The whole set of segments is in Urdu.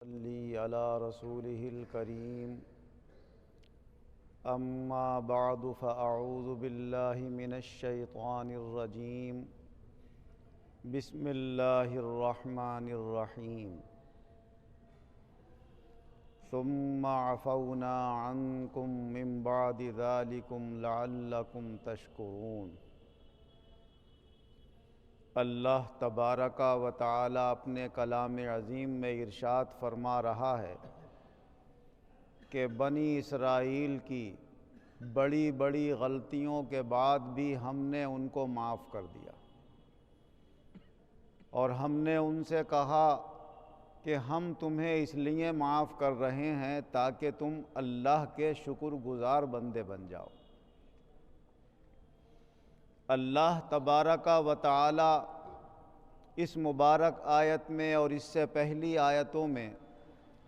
صلی علی رسولہ الکریم اما بعد فاعوذ باللہ من الشیطان الرجیم بسم اللہ الرحمن الرحیم ثم عفونا عنکم من بعد ذلکم لعلکم تشکرون۔ اللہ تبارک و تعالی اپنے کلام عظیم میں ارشاد فرما رہا ہے کہ بنی اسرائیل کی بڑی بڑی غلطیوں کے بعد بھی ہم نے ان کو معاف کر دیا، اور ہم نے ان سے کہا کہ ہم تمہیں اس لیے معاف کر رہے ہیں تاکہ تم اللہ کے شکر گزار بندے بن جاؤ۔ اللہ تبارک و تعالی اس مبارک آیت میں اور اس سے پہلی آیتوں میں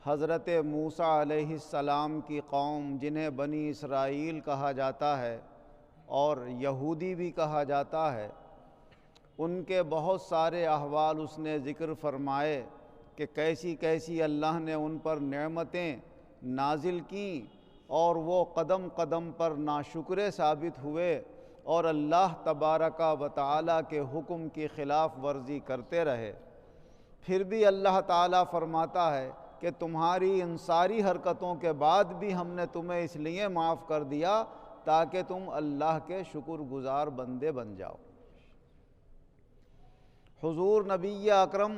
حضرت موسیٰ علیہ السلام کی قوم، جنہیں بنی اسرائیل کہا جاتا ہے اور یہودی بھی کہا جاتا ہے، ان کے بہت سارے احوال اس نے ذکر فرمائے کہ کیسی کیسی اللہ نے ان پر نعمتیں نازل کیں اور وہ قدم قدم پر ناشکرے ثابت ہوئے اور اللہ تبارک و تعالی کے حکم کی خلاف ورزی کرتے رہے۔ پھر بھی اللہ تعالیٰ فرماتا ہے کہ تمہاری ان ساری حرکتوں کے بعد بھی ہم نے تمہیں اس لیے معاف کر دیا تاکہ تم اللہ کے شکر گزار بندے بن جاؤ۔ حضور نبی اکرم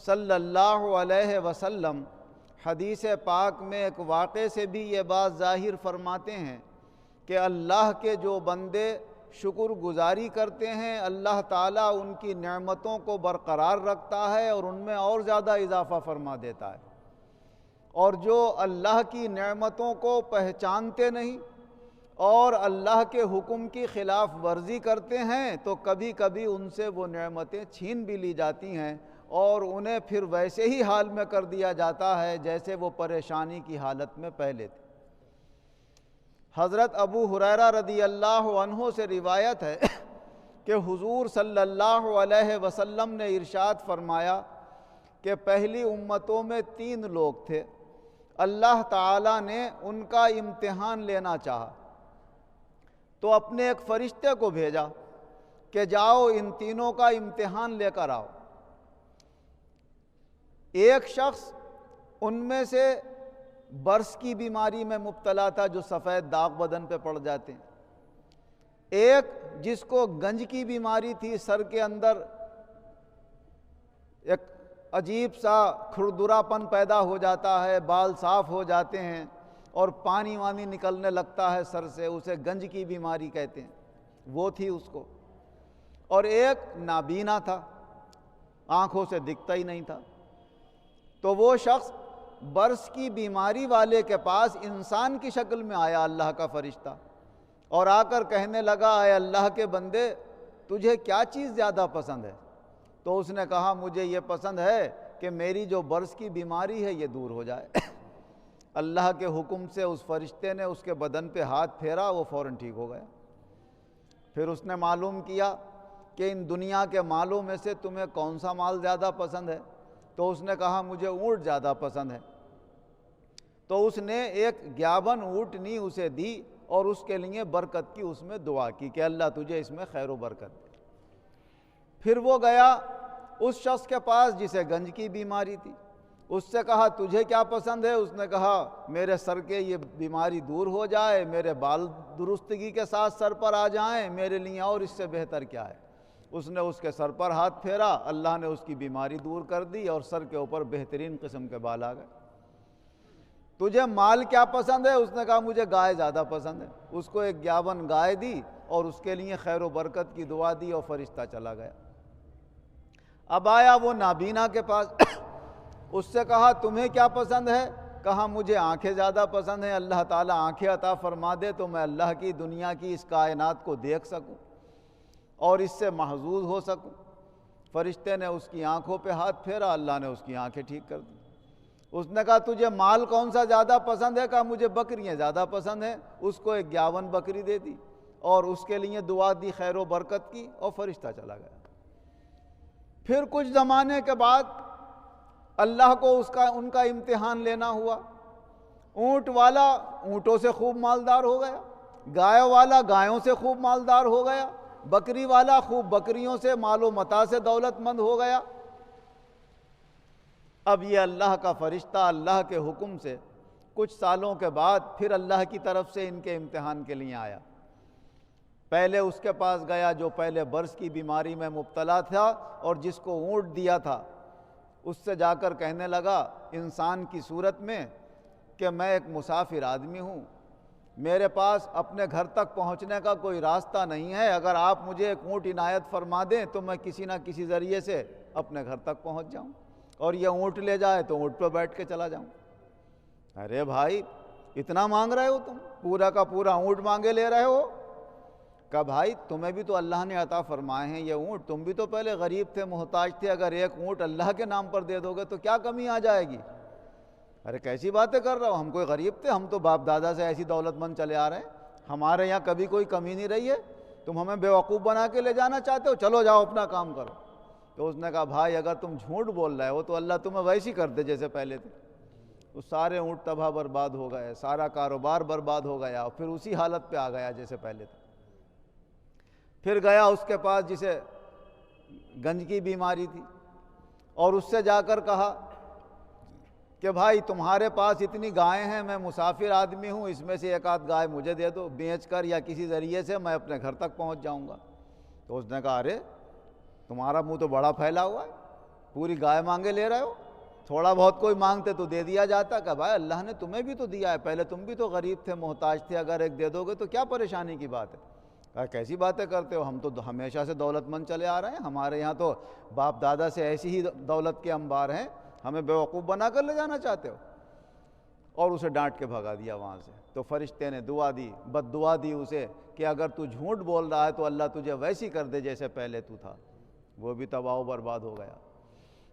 صلی اللہ علیہ وسلم حدیث پاک میں ایک واقعے سے بھی یہ بات ظاہر فرماتے ہیں کہ اللہ کے جو بندے شکر گزاری کرتے ہیں، اللہ تعالیٰ ان کی نعمتوں کو برقرار رکھتا ہے اور ان میں اور زیادہ اضافہ فرما دیتا ہے، اور جو اللہ کی نعمتوں کو پہچانتے نہیں اور اللہ کے حکم کی خلاف ورزی کرتے ہیں تو کبھی کبھی ان سے وہ نعمتیں چھین بھی لی جاتی ہیں اور انہیں پھر ویسے ہی حال میں کر دیا جاتا ہے جیسے وہ پریشانی کی حالت میں پہلے تھے۔ حضرت ابو ہریرہ رضی اللہ عنہ سے روایت ہے کہ حضور صلی اللہ علیہ وسلم نے ارشاد فرمایا کہ پہلی امتوں میں 3 لوگ تھے، اللہ تعالیٰ نے ان کا امتحان لینا چاہا تو اپنے ایک فرشتے کو بھیجا کہ جاؤ ان تینوں کا امتحان لے کر آؤ۔ ایک شخص ان میں سے برس کی بیماری میں مبتلا تھا، جو سفید داغ بدن پہ پڑ جاتے ہیں۔ ایک جس کو گنج کی بیماری تھی، سر کے اندر ایک عجیب سا کھردرا پن پیدا ہو جاتا ہے، بال صاف ہو جاتے ہیں اور پانی وانی نکلنے لگتا ہے سر سے، اسے گنج کی بیماری کہتے ہیں، وہ تھی اس کو۔ اور ایک نابینا تھا، آنکھوں سے دکھتا ہی نہیں تھا۔ تو وہ شخص برس کی بیماری والے کے پاس انسان کی شکل میں آیا، اللہ کا فرشتہ، اور آ کر کہنے لگا، اے اللہ کے بندے، تجھے کیا چیز زیادہ پسند ہے؟ تو اس نے کہا، مجھے یہ پسند ہے کہ میری جو برس کی بیماری ہے یہ دور ہو جائے۔ اللہ کے حکم سے اس فرشتے نے اس کے بدن پہ ہاتھ پھیرا، وہ فوراً ٹھیک ہو گیا۔ پھر اس نے معلوم کیا کہ ان دنیا کے مالوں میں سے تمہیں کون سا مال زیادہ پسند ہے؟ تو اس نے کہا، مجھے اونٹ زیادہ پسند ہے۔ تو اس نے ایک 51 اونٹنی اسے دی اور اس کے لیے برکت کی اس میں دعا کی کہ اللہ تجھے اس میں خیر و برکت دے۔ پھر وہ گیا اس شخص کے پاس جسے گنج کی بیماری تھی، اس سے کہا، تجھے کیا پسند ہے؟ اس نے کہا، میرے سر کے یہ بیماری دور ہو جائے، میرے بال درستگی کے ساتھ سر پر آ جائیں، میرے لیے اور اس سے بہتر کیا ہے؟ اس نے اس کے سر پر ہاتھ پھیرا، اللہ نے اس کی بیماری دور کر دی اور سر کے اوپر بہترین قسم کے بال آ گئے۔ تجھے مال کیا پسند ہے؟ اس نے کہا، مجھے گائے زیادہ پسند ہے۔ اس کو ایک 51 گائے دی اور اس کے لیے خیر و برکت کی دعا دی اور فرشتہ چلا گیا۔ اب آیا وہ نابینا کے پاس، اس سے کہا، تمہیں کیا پسند ہے؟ کہا، مجھے آنکھیں زیادہ پسند ہیں، اللہ تعالیٰ آنکھیں عطا فرما دے تو میں اللہ کی دنیا کی اس کائنات کو دیکھ سکوں اور اس سے محظوظ ہو سکوں۔ فرشتے نے اس کی آنکھوں پہ ہاتھ پھیرا، اللہ نے اس کی آنکھیں ٹھیک کر دی۔ اس نے کہا، تجھے مال کون سا زیادہ پسند ہے؟ کہا، مجھے بکریاں زیادہ پسند ہیں۔ اس کو ایک 51 بکری دے دی اور اس کے لیے دعا دی، خیر و برکت کی، اور فرشتہ چلا گیا۔ پھر کچھ زمانے کے بعد اللہ کو ان کا امتحان لینا ہوا۔ اونٹ والا اونٹوں سے خوب مالدار ہو گیا، گائے والا گایوں سے خوب مالدار ہو گیا، بکری والا خوب بکریوں سے مال و متاع سے دولت مند ہو گیا۔ اب یہ اللہ کا فرشتہ اللہ کے حکم سے کچھ سالوں کے بعد پھر اللہ کی طرف سے ان کے امتحان کے لیے آیا۔ پہلے اس کے پاس گیا جو پہلے برص کی بیماری میں مبتلا تھا اور جس کو اونٹ دیا تھا، اس سے جا کر کہنے لگا انسان کی صورت میں کہ میں ایک مسافر آدمی ہوں، میرے پاس اپنے گھر تک پہنچنے کا کوئی راستہ نہیں ہے، اگر آپ مجھے ایک اونٹ عنایت فرما دیں تو میں کسی نہ کسی ذریعے سے اپنے گھر تک پہنچ جاؤں، اور یہ اونٹ لے جائے تو اونٹ پہ بیٹھ کے چلا جاؤں۔ ارے بھائی اتنا مانگ رہے ہو تم، پورا کا پورا اونٹ مانگے لے رہے ہو؟ کہ بھائی تمہیں بھی تو اللہ نے عطا فرمائے ہیں یہ اونٹ، تم بھی تو پہلے غریب تھے، محتاج تھے، اگر ایک اونٹ اللہ کے نام پر دے دو گے تو کیا کمی آ جائے گی؟ ارے کیسی باتیں کر رہا ہو، ہم کوئی غریب تھے؟ ہم تو باپ دادا سے ایسی دولت مند چلے آ رہے ہیں، ہمارے یہاں کبھی کوئی کمی نہیں رہی ہے، تم ہمیں بیوقوف بنا کے لے جانا چاہتے ہو؟ چلو جاؤ اپنا کام کرو۔ تو اس نے کہا بھائی اگر تم جھوٹ بول رہے ہو تو اللہ تمہیں ویسی کر دے جیسے پہلے تھے۔ وہ سارے اونٹ تباہ برباد ہو گئے، سارا کاروبار برباد ہو گیا، اور پھر اسی حالت پہ آ گیا جیسے پہلے تھے۔ پھر گیا اس کے پاس جسے گنج کی بیماری تھی، اور اس سے جا کر کہا کہ بھائی تمہارے پاس اتنی گائیں ہیں، میں مسافر آدمی ہوں، اس میں سے ایک آدھ گائے مجھے دے دو، بیچ کر یا کسی ذریعے سے میں اپنے گھر تک پہنچ جاؤں گا۔ تو اس نے کہا ارے تمہارا منہ تو بڑا پھیلا ہوا ہے، پوری گائے مانگے لے رہے ہو، تھوڑا بہت کوئی مانگتے تو دے دیا جاتا۔ کہ بھائی اللہ نے تمہیں بھی تو دیا ہے، پہلے تم بھی تو غریب تھے، محتاج تھے، اگر ایک دے دو گے تو کیا پریشانی کی بات ہے؟ کہا کیسی باتیں کرتے ہو، ہم تو ہمیشہ سے دولت مند چلے آ رہے ہیں، ہمارے یہاں تو باپ دادا سے ایسی ہی دولت کے انبار ہیں، ہمیں بیوقوف بنا کر لے جانا چاہتے ہو؟ اور اسے ڈانٹ کے بھگا دیا وہاں سے۔ تو فرشتے نے دعا دی، بد دعا دی اسے کہ اگر تو جھوٹ بول رہا ہے تو اللہ تجھے ویسی کر دے جیسے پہلے تو تھا۔ وہ بھی تباہ و برباد ہو گیا۔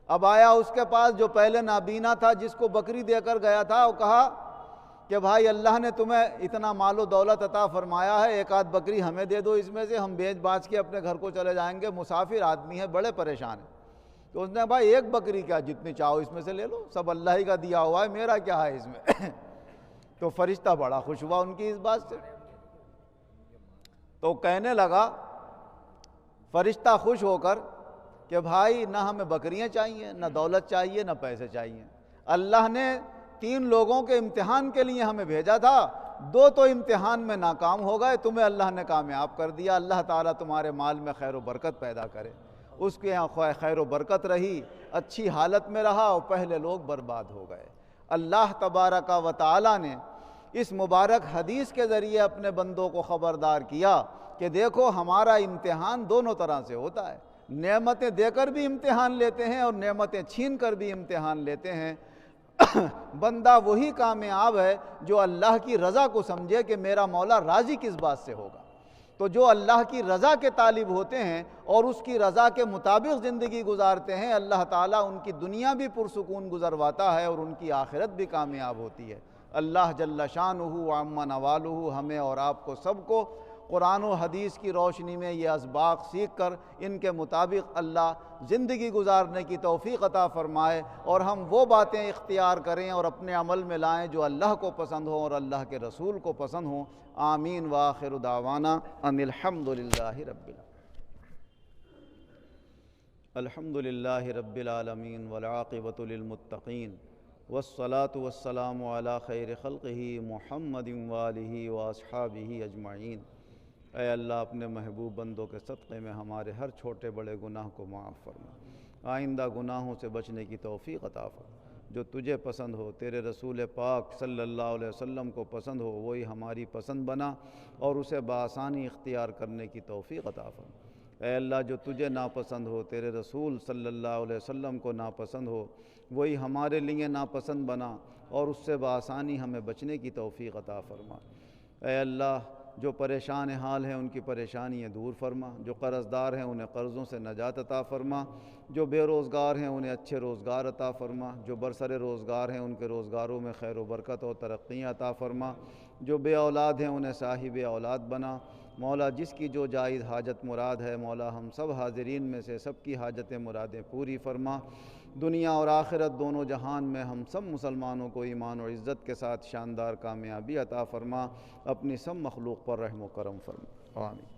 اب آیا اس کے پاس جو پہلے نابینا تھا، جس کو بکری دے کر گیا تھا، وہ کہا کہ بھائی اللہ نے تمہیں اتنا مال و دولت عطا فرمایا ہے، ایک آدھ بکری ہمیں دے دو، اس میں سے ہم بیچ باچ کے اپنے گھر کو چلے جائیں گے، مسافر آدمی ہے، بڑے پریشان ہیں۔ تو اس نے بھائی ایک بکری کیا، جتنی چاہو اس میں سے لے لو، سب اللہ ہی کا دیا ہوا ہے، میرا کیا ہے اس میں؟ تو فرشتہ بڑا خوش ہوا ان کی اس بات سے، تو کہنے لگا فرشتہ خوش ہو کر کہ بھائی نہ ہمیں بکریاں چاہیے، نہ دولت چاہیے، نہ پیسے چاہیے، اللہ نے 3 لوگوں کے امتحان کے لیے ہمیں بھیجا تھا، 2 تو امتحان میں ناکام ہو گئے، تمہیں اللہ نے کامیاب کر دیا، اللہ تعالیٰ تمہارے مال میں خیر و برکت پیدا کرے۔ اس کے یہاں خیر و برکت رہی، اچھی حالت میں رہا، اور پہلے لوگ برباد ہو گئے۔ اللہ تبارک و تعالیٰ نے اس مبارک حدیث کے ذریعے اپنے بندوں کو خبردار کیا کہ دیکھو ہمارا امتحان دونوں طرح سے ہوتا ہے، نعمتیں دے کر بھی امتحان لیتے ہیں اور نعمتیں چھین کر بھی امتحان لیتے ہیں۔ بندہ وہی کامیاب ہے جو اللہ کی رضا کو سمجھے کہ میرا مولا راضی کس بات سے ہوگا۔ تو جو اللہ کی رضا کے طالب ہوتے ہیں اور اس کی رضا کے مطابق زندگی گزارتے ہیں، اللہ تعالیٰ ان کی دنیا بھی پرسکون گزرواتا ہے اور ان کی آخرت بھی کامیاب ہوتی ہے۔ اللہ جل شانہ وعم نوالہ ہمیں اور آپ کو سب کو قرآن و حدیث کی روشنی میں یہ اسباق سیکھ کر ان کے مطابق اللہ زندگی گزارنے کی توفیق عطا فرمائے، اور ہم وہ باتیں اختیار کریں اور اپنے عمل میں لائیں جو اللہ کو پسند ہوں اور اللہ کے رسول کو پسند ہوں۔ آمین وآخر دعوانا ان الحمد للہ رب العالمین والعاقبۃ للمتقین والصلاة والسلام علی خیر خلقہ محمد وآلہ واصحابہ اجمعین۔ اے اللہ اپنے محبوب بندوں کے صدقے میں ہمارے ہر چھوٹے بڑے گناہ کو معاف فرما، آئندہ گناہوں سے بچنے کی توفیق عطا فرما، جو تجھے پسند ہو، تیرے رسول پاک صلی اللہ علیہ وسلم کو پسند ہو، وہی ہماری پسند بنا اور اسے بآسانی اختیار کرنے کی توفیق عطا فرما۔ اے اللہ جو تجھے ناپسند ہو، تیرے رسول صلی اللہ علیہ وسلم کو ناپسند ہو، وہی ہمارے لیے ناپسند بنا اور اس سے بآسانی ہمیں بچنے کی توفیق عطا فرما۔ اے اللہ جو پریشان حال ہیں ان کی پریشانیاں دور فرما، جو قرض دار ہیں انہیں قرضوں سے نجات عطا فرما، جو بے روزگار ہیں انہیں اچھے روزگار عطا فرما، جو برسر روزگار ہیں ان کے روزگاروں میں خیر و برکت اور ترقیاں عطا فرما، جو بے اولاد ہیں انہیں صاحب اولاد بنا۔ مولا جس کی جو جائز حاجت مراد ہے، مولا ہم سب حاضرین میں سے سب کی حاجتیں مرادیں پوری فرما۔ دنیا اور آخرت دونوں جہان میں ہم سب مسلمانوں کو ایمان و عزت کے ساتھ شاندار کامیابی عطا فرما، اپنی سب مخلوق پر رحم و کرم فرما، آمین۔